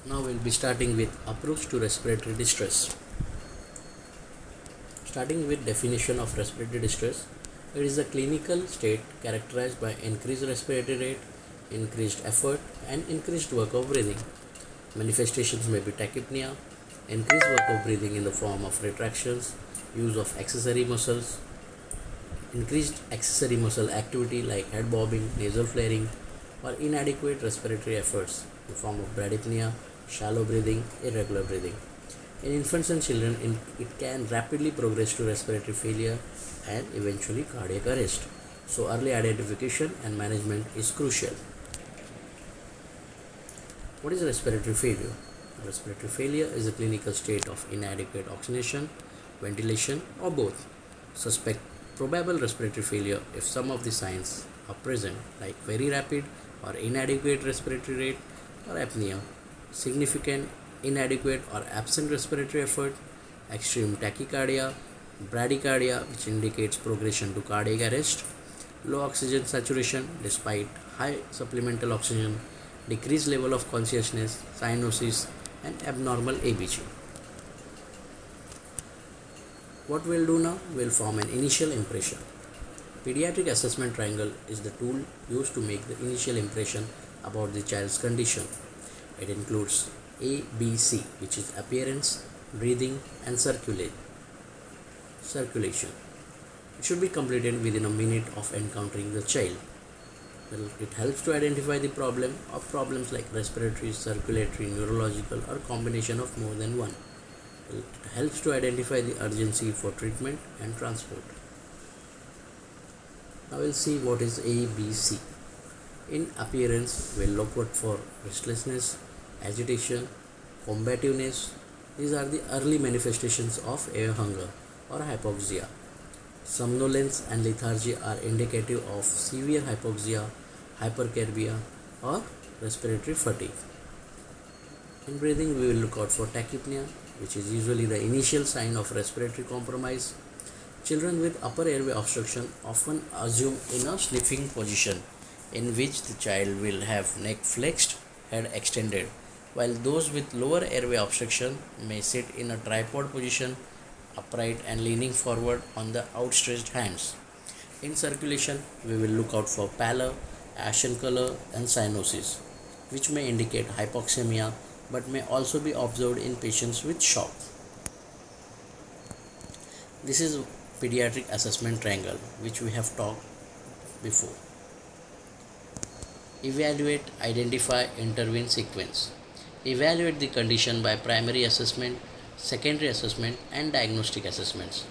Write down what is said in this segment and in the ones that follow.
Now we'll be starting with approach to respiratory distress. Starting with definition of respiratory distress, it is a clinical state characterized by increased respiratory rate, increased effort, and increased work of breathing. Manifestations may be tachypnea, increased work of breathing in the form of retractions, use of accessory muscles, increased accessory muscle activity like head bobbing, nasal flaring, or inadequate respiratory efforts in the form of bradypnea, shallow breathing, irregular breathing. In infants and children, it can rapidly progress to respiratory failure and eventually cardiac arrest. So, early identification and management is crucial. What is respiratory failure? Respiratory failure is a clinical state of inadequate oxygenation, ventilation, or both. Suspect probable respiratory failure if some of the signs are present, like very rapid or inadequate respiratory rate or apnea, significant inadequate or absent respiratory effort, extreme tachycardia, bradycardia, which indicates progression to cardiac arrest, low oxygen saturation despite high supplemental oxygen, decreased level of consciousness, cyanosis, and abnormal ABG. What we'll do now, we'll form an initial impression. Pediatric assessment triangle is the tool used to make the initial impression about the child's condition. It includes A, B, C, which is appearance, breathing, and circulation. It should be completed within a minute of encountering the child. It helps to identify the problem or problems like respiratory, circulatory, neurological, or combination of more than one. It helps to identify the urgency for treatment and transport. Now we'll see what is ABC. In appearance, we'll look out for restlessness, agitation, combativeness. These are the early manifestations of air hunger or hypoxia. Somnolence and lethargy are indicative of severe hypoxia, hypercarbia, or respiratory fatigue. In breathing, we will look out for tachypnea, which is usually the initial sign of respiratory compromise. Children with upper airway obstruction often assume in a sniffing position, in which the child will have neck flexed, head extended, while those with lower airway obstruction may sit in a tripod position, upright and leaning forward on the outstretched hands. In circulation, we will look out for pallor, ashen color, and cyanosis, which may indicate hypoxemia but may also be observed in patients with shock. This is pediatric assessment triangle, which we have talked before. Evaluate, identify, intervene, sequence. Evaluate the condition by primary assessment, secondary assessment, and diagnostic assessments.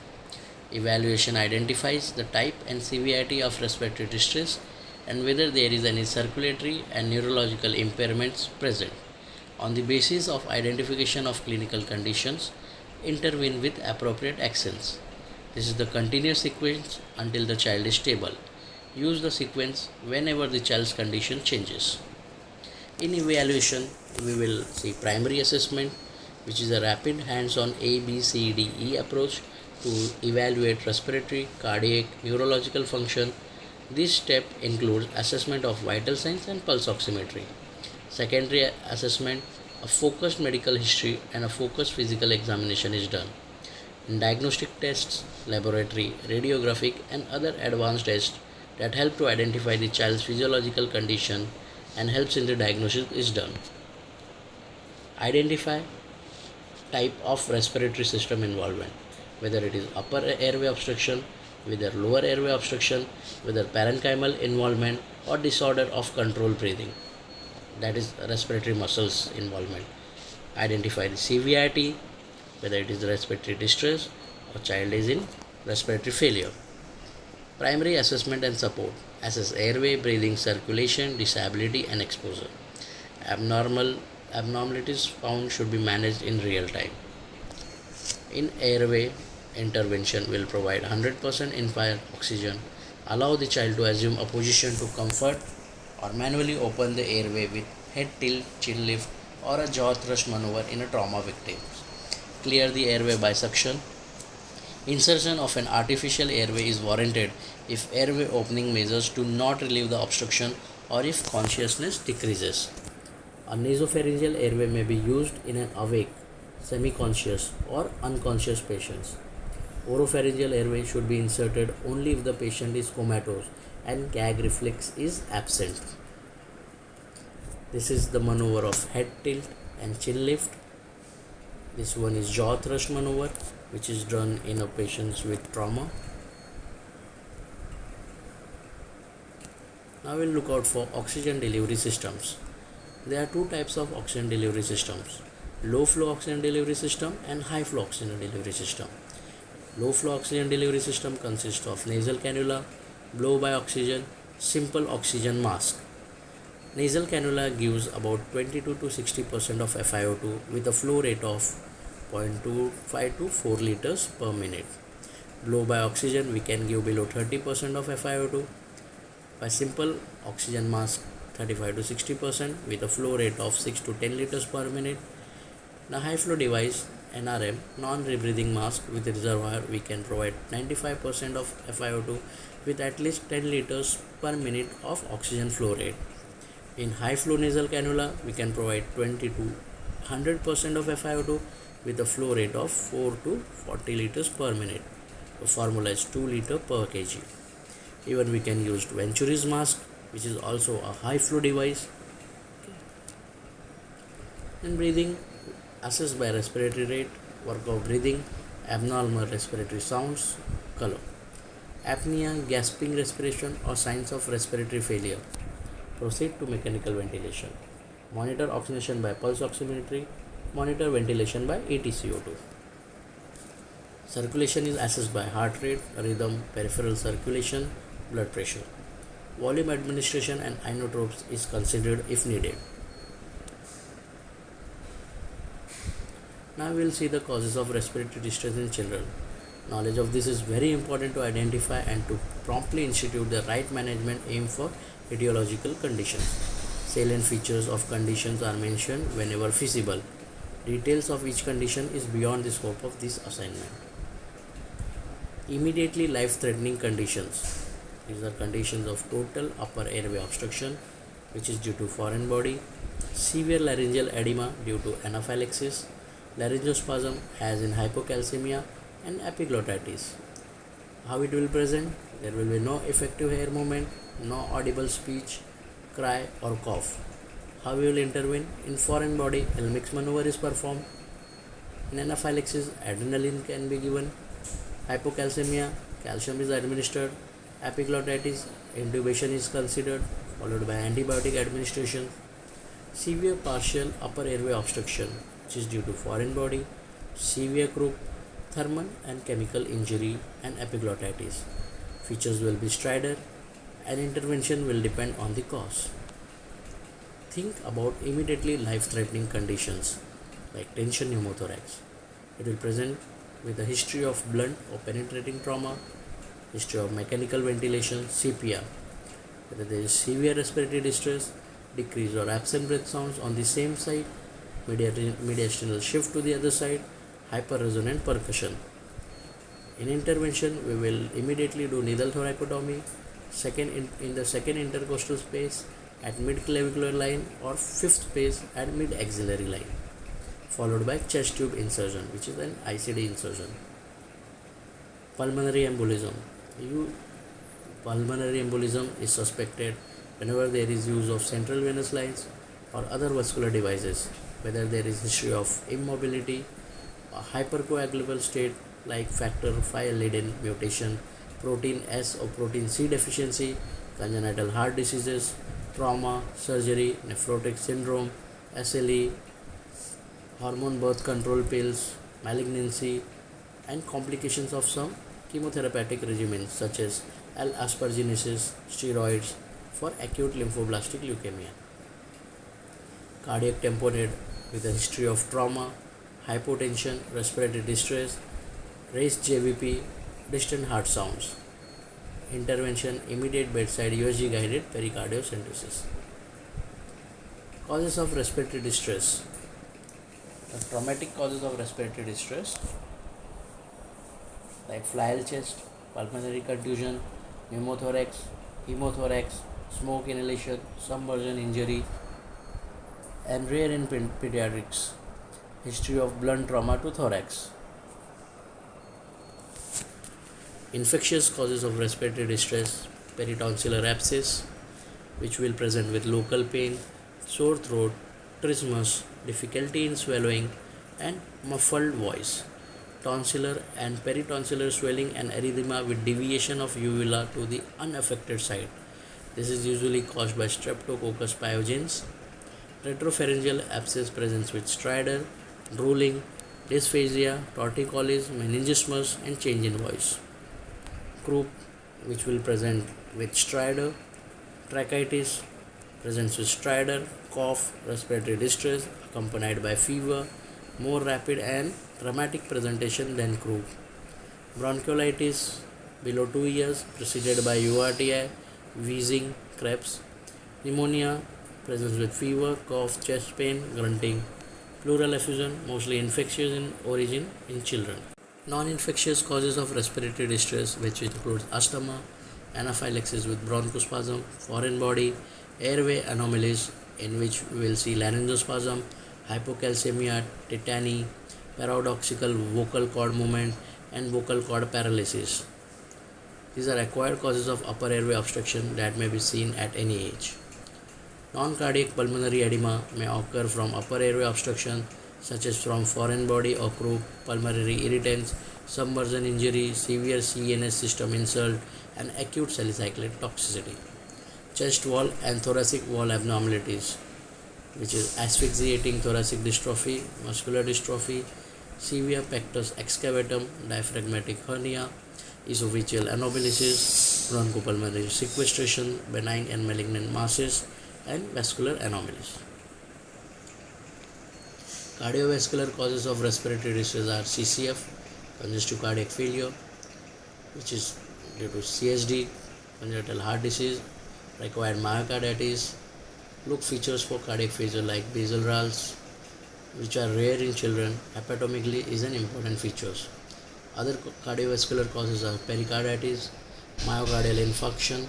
Evaluation identifies the type and severity of respiratory distress and whether there is any circulatory and neurological impairments present. On the basis of identification of clinical conditions, intervene with appropriate actions. This is the continuous sequence until the child is stable. Use the sequence whenever the child's condition changes. In evaluation, we will see primary assessment, which is a rapid hands-on ABCDE approach to evaluate respiratory, cardiac, neurological function. This step includes assessment of vital signs and pulse oximetry. Secondary assessment, a focused medical history and a focused physical examination is done. In diagnostic tests, laboratory, radiographic, and other advanced tests that help to identify the child's physiological condition and helps in the diagnosis is done. Identify type of respiratory system involvement, whether it is upper airway obstruction, whether lower airway obstruction, whether parenchymal involvement or disorder of controlled breathing, that is respiratory muscles involvement. Identify the severity, whether it is respiratory distress or child is in respiratory failure. Primary assessment and support. Assess airway, breathing, circulation, disability, and exposure. Abnormalities found should be managed in real time. In airway, intervention will provide 100% inspired oxygen, allow the child to assume a position to comfort or manually open the airway with head tilt, chin lift, or a jaw thrust maneuver in a trauma victim. Clear the airway by suction. Insertion of an artificial airway is warranted if airway opening measures do not relieve the obstruction or if consciousness decreases. A nasopharyngeal airway may be used in an awake, semi-conscious or unconscious patients. Oropharyngeal airway should be inserted only if the patient is comatose and gag reflex is absent. This is the maneuver of head tilt and chin lift. This one is jaw thrust maneuver, which is done in a patients with trauma. Now we'll look out for oxygen delivery systems. There are two types of oxygen delivery systems: low flow oxygen delivery system and high flow oxygen delivery system. Low flow oxygen delivery system consists of nasal cannula, blow by oxygen, simple oxygen mask. Nasal cannula gives about 22 to 60% of FiO2 with a flow rate of 0.25 to 4 liters per minute. Blow by oxygen we can give below 30% of FiO2. By simple oxygen mask 35 to 60% with a flow rate of 6 to 10 liters per minute. Now high flow device NRM non-rebreathing mask with reservoir we can provide 95% of FiO2 with at least 10 liters per minute of oxygen flow rate. In high flow nasal cannula we can provide 20 to 100% of FiO2 with a flow rate of 4 to 40 liters per minute. The formula is 2 liter per kg. Even we can use Venturi's mask, which is also a high flow device. In breathing, assessed by respiratory rate, work of breathing, abnormal respiratory sounds, color. Apnea, gasping respiration or signs of respiratory failure. Proceed to mechanical ventilation. Monitor oxygenation by pulse oximetry. Monitor ventilation by ATCO2. Circulation is assessed by heart rate, rhythm, peripheral circulation, blood pressure. Volume administration and inotropes is considered if needed. Now we will see the causes of respiratory distress in children. Knowledge of this is very important to identify and to promptly institute the right management aimed for etiological conditions. Salient features of conditions are mentioned whenever feasible. Details of each condition is beyond the scope of this assignment. Immediately life-threatening conditions. These are conditions of total upper airway obstruction, which is due to foreign body, severe laryngeal edema due to anaphylaxis, laryngospasm as in hypocalcemia, and epiglottitis. How it will present? There will be no effective hair movement, no audible speech, cry or cough. How we will intervene? In foreign body, Helmholtz maneuver is performed. In anaphylaxis, adrenaline can be given. Hypocalcemia, calcium is administered. Epiglottitis, intubation is considered, followed by antibiotic administration. Severe partial upper airway obstruction, which is due to foreign body, severe croup, thermal and chemical injury, and epiglottitis. Features will be stridor, and intervention will depend on the cause. Think about immediately life-threatening conditions like tension pneumothorax. It will present with a history of blunt or penetrating trauma, history of mechanical ventilation, CPR. Whether there is severe respiratory distress, decreased or absent breath sounds on the same side, mediastinal shift to the other side, hyperresonant percussion. In intervention, we will immediately do needle thoracotomy, in the second intercostal space at mid-clavicular line or fifth space at mid-axillary line, followed by chest tube insertion, which is an ICD insertion. Pulmonary embolism. Pulmonary embolism is suspected whenever there is use of central venous lines or other vascular devices, whether there is history of immobility, a hypercoagulable state like factor V Leiden mutation, protein S or protein C deficiency, congenital heart diseases, trauma, surgery, nephrotic syndrome, SLE, hormone birth control pills, malignancy, and complications of some chemotherapeutic regimens such as L-asperginosis, steroids for acute lymphoblastic leukemia. Cardiac tamponade with a history of trauma, hypotension, respiratory distress, raised JVP, distant heart sounds. Intervention, immediate bedside USG guided pericardiocentesis. Causes of respiratory distress. The traumatic causes of respiratory distress like flail chest, pulmonary contusion, pneumothorax, hemothorax, smoke inhalation, submersion injury, and rare in pediatrics. History of blunt trauma to thorax. Infectious causes of respiratory distress, peritonsillar abscess, which will present with local pain, sore throat, trismus, difficulty in swallowing, and muffled voice. Tonsillar and peritonsillar swelling and erythema with deviation of uvula to the unaffected side. This is usually caused by Streptococcus pyogenes. Retropharyngeal abscess presents with stridor, drooling, dysphagia, torticollis, meningismus, and change in voice. Croup, which will present with stridor, tracheitis, presents with stridor, cough, respiratory distress accompanied by fever, more rapid and dramatic presentation than croup. Bronchiolitis below 2 years preceded by URTI, wheezing, crepes. Pneumonia presents with fever, cough, chest pain, grunting. Pleural effusion, mostly infectious in origin in children. Non-infectious causes of respiratory distress, which includes asthma, anaphylaxis with bronchospasm, foreign body, airway anomalies, in which we will see laryngospasm, hypocalcemia, tetany, paradoxical vocal cord movement, and vocal cord paralysis. These are acquired causes of upper airway obstruction that may be seen at any age. Non-cardiac pulmonary edema may occur from upper airway obstruction, such as from foreign body or croup, pulmonary irritants, submersion injury, severe CNS system insult, and acute salicylate toxicity. Chest wall and thoracic wall abnormalities, which is asphyxiating thoracic dystrophy, muscular dystrophy, severe pectus excavatum, diaphragmatic hernia, esophageal anomalies, bronchopulmonary sequestration, benign and malignant masses, and vascular anomalies. Cardiovascular causes of respiratory distress are CCF, congestive cardiac failure, which is due to CSD, congenital heart disease, required myocarditis. Look features for cardiac failure like basal rales, which are rare in children. Hepatomegaly is an important feature. Other cardiovascular causes are pericarditis, myocardial infarction,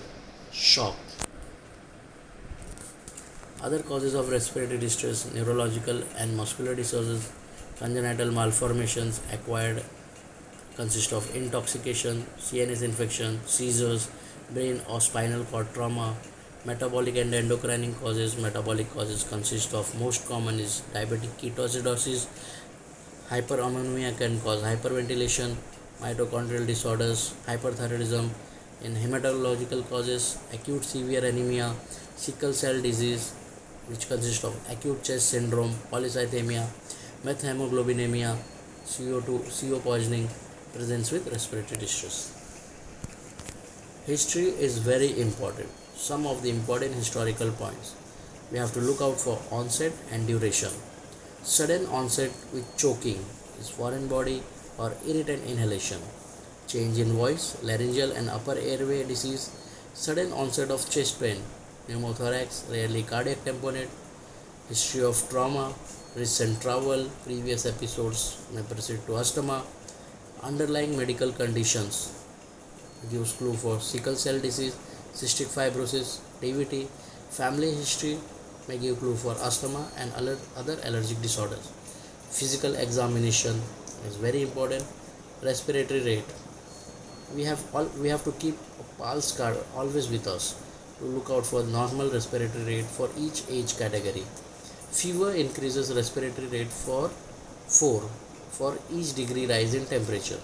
shock. Other causes of respiratory distress, neurological and muscular disorders, congenital malformations, acquired consist of intoxication, CNS infection, seizures, brain or spinal cord trauma. Metabolic and endocrine causes. Metabolic causes consist of most common is diabetic ketoacidosis. Hyperammonemia can cause hyperventilation, mitochondrial disorders, hyperthyroidism. In hematological causes, acute severe anemia, sickle cell disease, which consists of acute chest syndrome, polycythemia, methemoglobinemia, CO poisoning, presents with respiratory distress. History is very important. Some of the important historical points. We have to look out for onset and duration. Sudden onset with choking is foreign body or irritant inhalation. Change in voice, laryngeal and upper airway disease. Sudden onset of chest pain, pneumothorax, rarely cardiac tamponade. History of trauma, recent travel, previous episodes may proceed to asthma. Underlying medical conditions gives clue for sickle cell disease, cystic fibrosis, DVT. Family history may give clue for asthma and other allergic disorders. Physical examination is very important. Respiratory rate. We have to keep a pulse card always with us to look out for normal respiratory rate for each age category. Fever increases respiratory rate for 4 for each degree rise in temperature.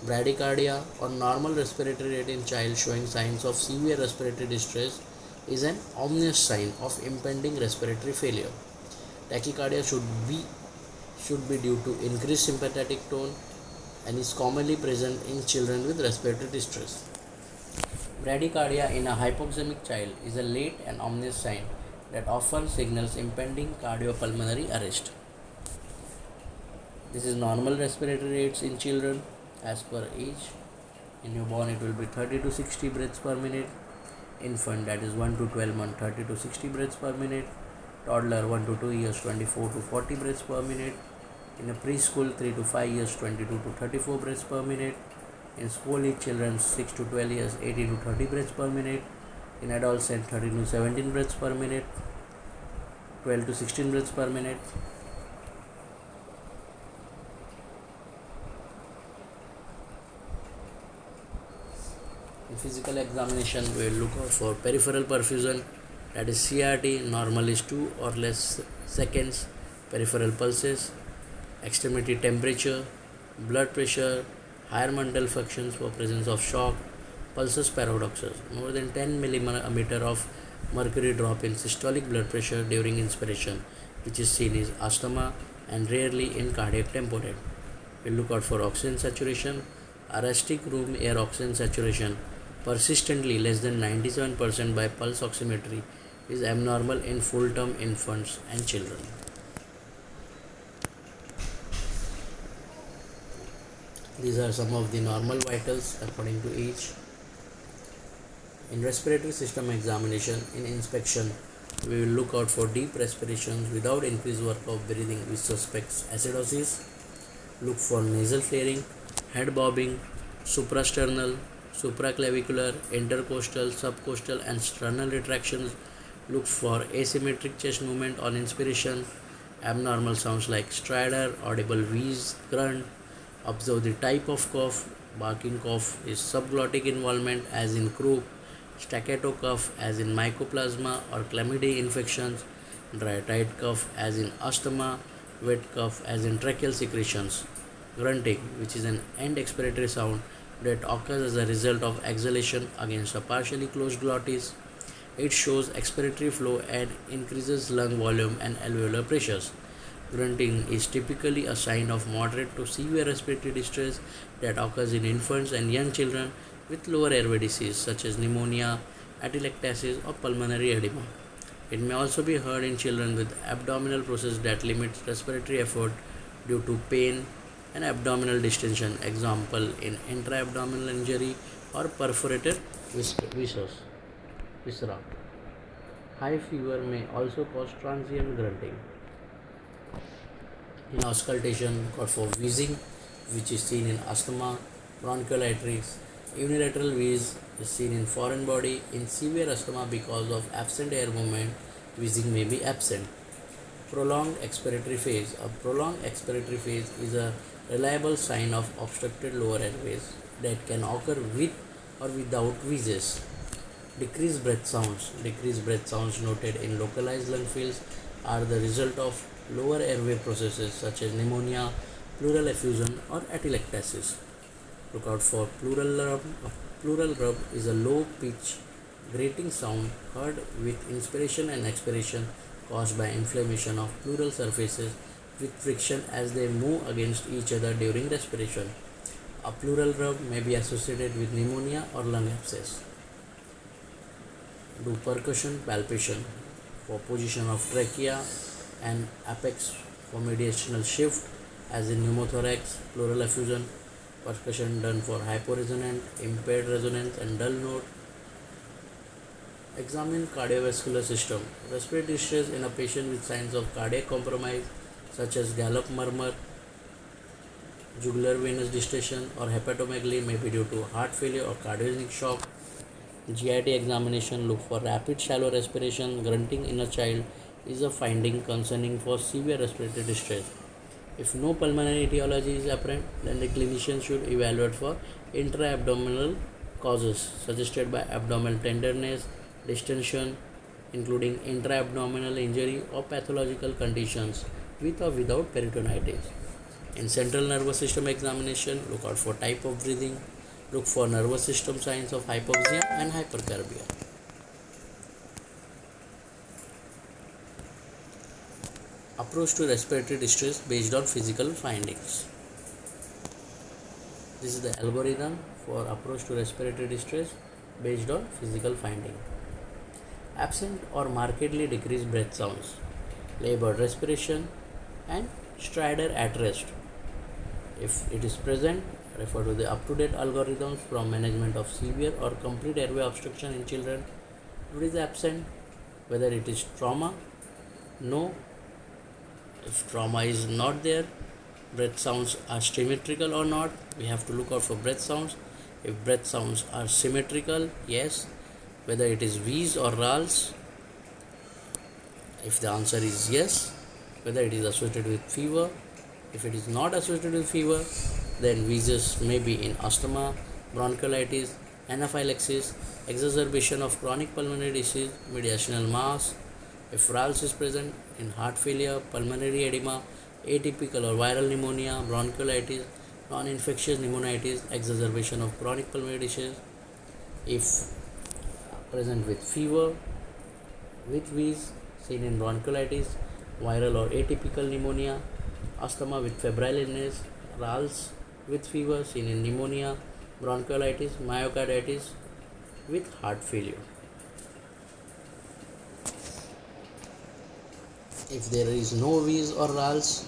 Bradycardia or normal respiratory rate in child showing signs of severe respiratory distress is an ominous sign of impending respiratory failure. Tachycardia should be due to increased sympathetic tone and is commonly present in children with respiratory distress. Bradycardia in a hypoxemic child is a late and ominous sign that often signals impending cardiopulmonary arrest. This is normal respiratory rates in children as per age. In newborn it will be 30 to 60 breaths per minute. Infant, that is 1 to 12 months, 30 to 60 breaths per minute. Toddler 1 to 2 years, 24 to 40 breaths per minute. In a preschool 3 to 5 years, 22 to 34 breaths per minute. In school age children 6 to 12 years, 18 to 30 breaths per minute. In adolescent 13 to 17 breaths per minute. 12 to 16 breaths per minute. In physical examination, we will look out for peripheral perfusion, that is CRT, normal is 2 or less seconds, peripheral pulses, extremity temperature, blood pressure, higher mental functions for presence of shock, pulsus paradoxus, more than 10 millimeter of mercury drop in systolic blood pressure during inspiration, which is seen as asthma and rarely in cardiac tamponade. We look out for oxygen saturation, arrestic room air oxygen saturation persistently less than 97% by pulse oximetry is abnormal in full term infants and children. These are some of the normal vitals according to age. In respiratory system examination, in inspection, we will look out for deep respirations without increased work of breathing which suspects acidosis. Look for nasal flaring, head bobbing, suprasternal, supraclavicular, intercostal, subcostal, and sternal retractions. Look for asymmetric chest movement on inspiration, abnormal sounds like stridor, audible wheeze, grunt. Observe the type of cough. Barking cough is subglottic involvement as in croup, staccato cough as in mycoplasma or chlamydia infections, dry tight cough as in asthma, wet cough as in tracheal secretions. Grunting, which is an end expiratory sound that occurs as a result of exhalation against a partially closed glottis. It shows expiratory flow and increases lung volume and alveolar pressures. Grunting is typically a sign of moderate to severe respiratory distress that occurs in infants and young children with lower airway disease such as pneumonia, atelectasis, or pulmonary edema. It may also be heard in children with abdominal process that limits respiratory effort due to pain and abdominal distension, example in intra-abdominal injury or perforated viscera. High fever may also cause transient grunting. In auscultation, got for wheezing, which is seen in asthma, bronchiolitis. Unilateral wheeze is seen in foreign body. In severe asthma, because of absent air movement, wheezing may be absent. Prolonged expiratory phase. A prolonged expiratory phase is a reliable sign of obstructed lower airways that can occur with or without wheezes. Decreased breath sounds. Decreased breath sounds noted in localized lung fills are the result of lower airway processes such as pneumonia, pleural effusion, or atelectasis. Look out for pleural rub. A pleural rub is a low pitch grating sound heard with inspiration and expiration caused by inflammation of pleural surfaces with friction as they move against each other during respiration. A pleural rub may be associated with pneumonia or lung abscess. Do percussion palpation for position of trachea and apex for mediastinal shift as in pneumothorax, pleural effusion. Percussion done for hyporesonant, impaired resonance, and dull note. Examine cardiovascular system. Respiratory distress in a patient with signs of cardiac compromise such as gallop murmur, jugular venous distension, or hepatomegaly may be due to heart failure or cardiogenic shock. GIT examination, look for rapid shallow respiration. Grunting in a child is a finding concerning for severe respiratory distress. If no pulmonary etiology is apparent, then the clinician should evaluate for intra-abdominal causes suggested by abdominal tenderness, distension, including intra-abdominal injury or pathological conditions with or without peritonitis. In central nervous system examination, look out for type of breathing. Look for nervous system signs of hypoxia and hypercarbia. Approach to respiratory distress based on physical findings. This is the algorithm for approach to respiratory distress based on physical finding. Absent or markedly decreased breath sounds, labored respiration, and stridor at rest. If it is present, refer to the up-to-date algorithms from management of severe or complete airway obstruction in children. If it is absent, whether it is trauma, no. If trauma is not there, breath sounds are symmetrical or not, we have to look out for breath sounds. If breath sounds are symmetrical, yes. Whether it is wheeze or rals, If the answer is yes, whether it is associated with fever. If it is not associated with fever, then wheezes may be in asthma, bronchiolitis, anaphylaxis, exacerbation of chronic pulmonary disease, mediastinal mass. If RALS is present in heart failure, pulmonary edema, atypical or viral pneumonia, bronchiolitis, non-infectious pneumonitis, exacerbation of chronic pulmonary disease. If present with fever, with wheeze, seen in bronchiolitis, viral or atypical pneumonia, asthma with febrile illness, RALS with fever, seen in pneumonia, bronchiolitis, myocarditis with heart failure. If there is no wheeze or RALS,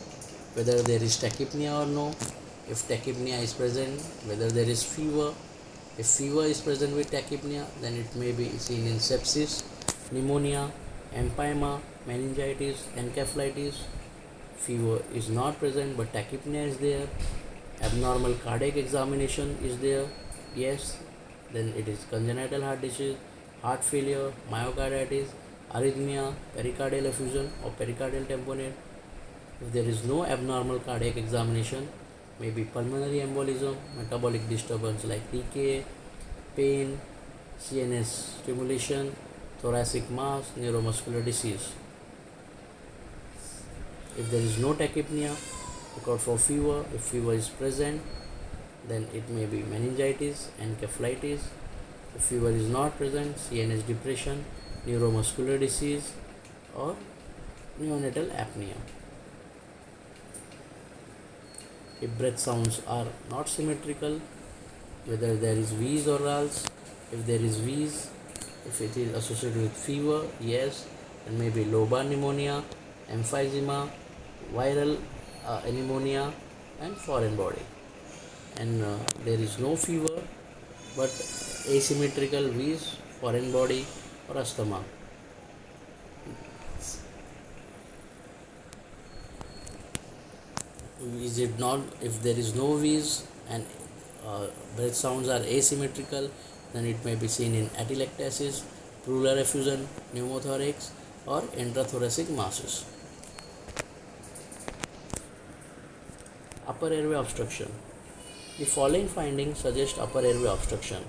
whether there is tachypnea or no. If tachypnea is present, whether there is fever. If fever is present with tachypnea, then it may be seen in sepsis, pneumonia, empyema, meningitis, encephalitis. Fever is not present but tachypnea is there. Abnormal cardiac examination is there, yes, then it is congenital heart disease, heart failure, myocarditis, arrhythmia, pericardial effusion or pericardial tamponade. If there is no abnormal cardiac examination, maybe pulmonary embolism, metabolic disturbance like PKA, pain, CNS stimulation, thoracic mass, neuromuscular disease. If there is no tachypnea, look out for fever. If fever is present, then it may be meningitis, encephalitis. If fever is not present, CNS depression, neuromuscular disease or neonatal apnea. If breath sounds are not symmetrical, whether there is wheeze or RALS. If there is wheeze, if it is associated with fever, yes, then maybe lobar pneumonia, emphysema, viral pneumonia and foreign body. And there is no fever but asymmetrical wheeze, foreign body or asthma. Is it not, if there is no wheeze and breath sounds are asymmetrical, then it may be seen in atelectasis, pleural effusion, pneumothorax or intrathoracic masses. Upper airway obstruction. The following findings suggest upper airway obstruction: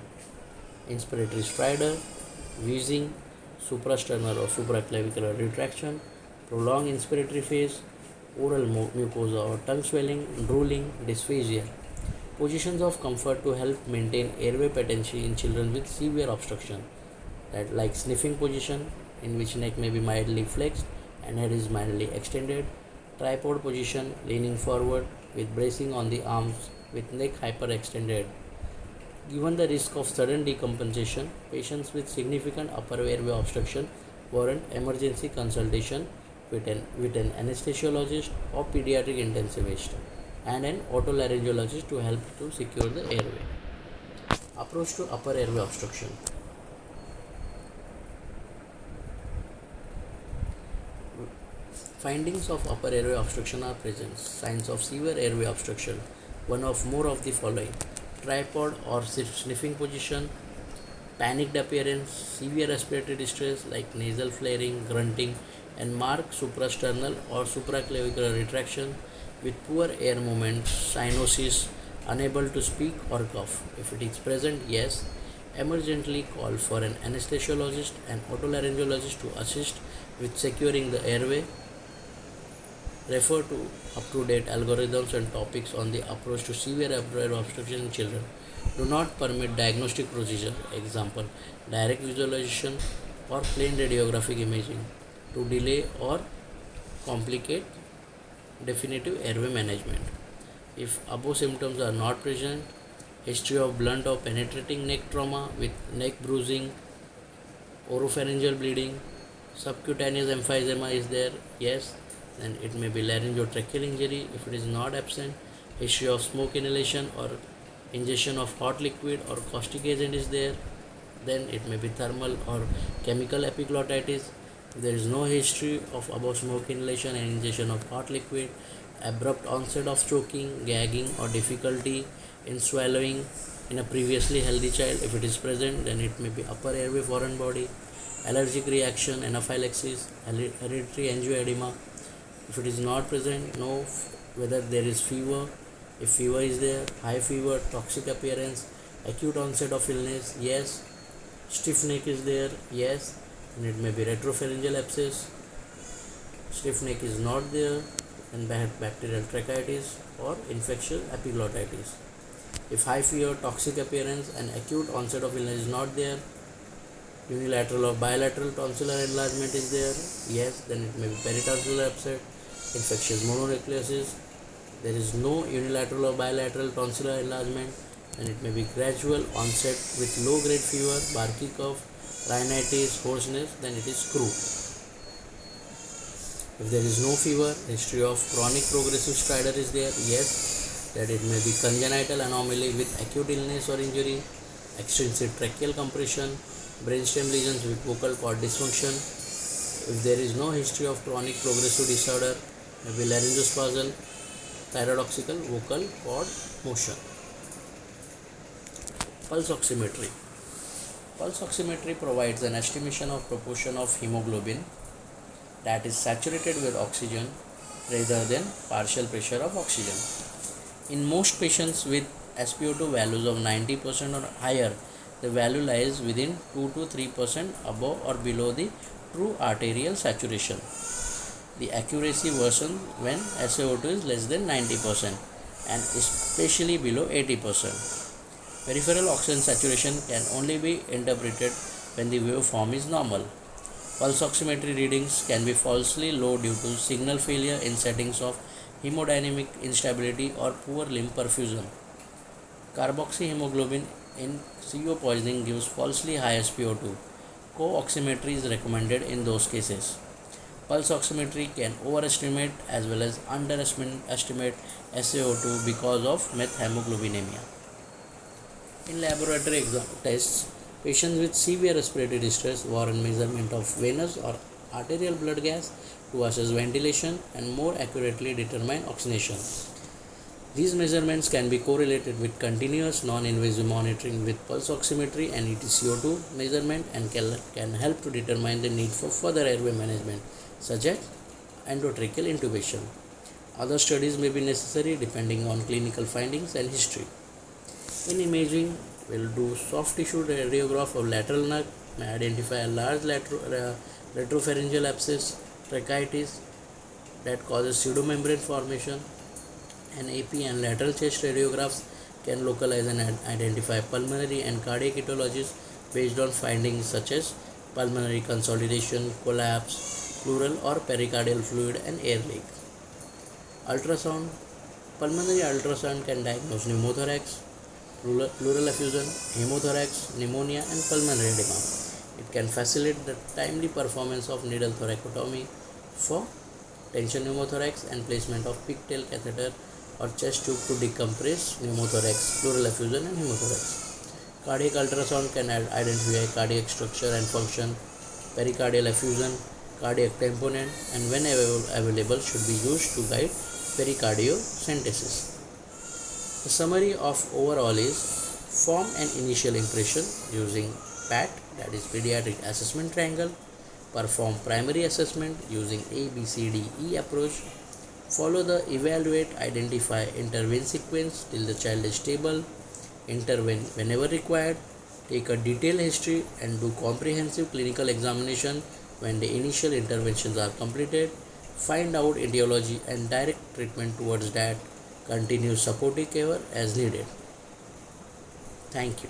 inspiratory stridor, wheezing, suprasternal or supraclavicular retraction, prolonged inspiratory phase, oral mucosa or tongue swelling, drooling, dysphagia. Positions of comfort to help maintain airway patency in children with severe obstruction, that like sniffing position in which neck may be mildly flexed and head is mildly extended, tripod position leaning forward with bracing on the arms with neck hyperextended. Given the risk of sudden decompensation, patients with significant upper airway obstruction warrant emergency consultation with an anesthesiologist or pediatric intensivist and an otolaryngologist to help to secure the airway. Approach to upper airway obstruction. Findings of upper airway obstruction are present. Signs of severe airway obstruction: one of more of the following: tripod or sniffing position, panicked appearance, severe respiratory distress like nasal flaring, grunting, and marked suprasternal or supraclavicular retraction with poor air movement, cyanosis, unable to speak or cough. If it is present, yes, emergently call for an anesthesiologist and otolaryngologist to assist with securing the airway. Refer to up-to-date algorithms and topics on the approach to severe airway obstruction in children. Do not permit diagnostic procedure, example, direct visualization or plain radiographic imaging, to delay or complicate definitive airway management. If above symptoms are not present, history of blunt or penetrating neck trauma with neck bruising, oropharyngeal bleeding, subcutaneous emphysema is there, yes, then it may be laryngotracheal injury. If it is not absent, history of smoke inhalation or ingestion of hot liquid or caustic agent is there, then it may be thermal or chemical epiglottitis. If there is no history of above smoke inhalation and ingestion of hot liquid, abrupt onset of choking, gagging or difficulty in swallowing in a previously healthy child, if it is present, then it may be upper airway foreign body. allergic reaction, anaphylaxis, hereditary angioedema. If it is not present, know whether there is fever. If fever is there, high fever, toxic appearance, acute onset of illness, yes. Stiff neck is there, yes, and it may be retropharyngeal abscess. Stiff neck is not there, and bacterial tracheitis or infectious epiglottitis. If high fever, toxic appearance, and acute onset of illness is not there, unilateral or bilateral tonsillar enlargement is there, yes, then it may be peritonsillar upset, infectious mononucleosis. There is no unilateral or bilateral tonsillar enlargement, and it may be gradual onset with low grade fever, Barkey cough, rhinitis, hoarseness, then it is croup. If there is no fever, history of chronic progressive stridor is there, yes, that it may be congenital anomaly with acute illness or injury, extensive tracheal compression, brainstem lesions with vocal cord dysfunction. If there is no history of chronic progressive disorder, maybe laryngospasm, thyroidoxical vocal cord motion. Pulse oximetry. Pulse oximetry provides an estimation of proportion of hemoglobin that is saturated with oxygen rather than partial pressure of oxygen. In most patients with SpO2 values of 90% or higher, the value lies within 2 to 3% above or below the true arterial saturation. The accuracy worsens when SpO2 is less than 90% and especially below 80%. Peripheral oxygen saturation can only be interpreted when the waveform is normal. Pulse oximetry readings can be falsely low due to signal failure in settings of hemodynamic instability or poor limb perfusion. Carboxyhemoglobin in CO poisoning gives falsely high SpO2. Co-oximetry is recommended in those cases. Pulse oximetry can overestimate as well as underestimate SaO2 because of methemoglobinemia. In laboratory tests, patients with severe respiratory distress warrant measurement of venous or arterial blood gas to assess ventilation and more accurately determine oxygenation. These measurements can be correlated with continuous non-invasive monitoring with pulse oximetry and EtCO2 measurement and can help to determine the need for further airway management, such as endotracheal intubation. Other studies may be necessary depending on clinical findings and history. In imaging, we'll do soft tissue radiograph of lateral neck, may identify a large retropharyngeal abscess, tracheitis that causes pseudomembrane formation. An AP and lateral chest radiographs can localize and identify pulmonary and cardiac etiologies based on findings such as pulmonary consolidation, collapse, pleural or pericardial fluid and air leak. Ultrasound. Pulmonary ultrasound can diagnose pneumothorax, pleural effusion, hemothorax, pneumonia and pulmonary edema. It can facilitate the timely performance of needle thoracotomy for tension pneumothorax and placement of pigtail catheter or chest tube to decompress pneumothorax, pleural effusion and hemothorax. Cardiac ultrasound can identify cardiac structure and function, pericardial effusion, cardiac tamponade, and when available should be used to guide pericardiocentesis. The summary of overall is: form an initial impression using PAT, that is Pediatric Assessment Triangle. Perform primary assessment using ABCDE approach. Follow the evaluate, identify, intervene sequence till the child is stable. Intervene whenever required. Take a detailed history and do comprehensive clinical examination when the initial interventions are completed. Find out etiology and direct treatment towards that. Continue supportive care as needed. Thank you.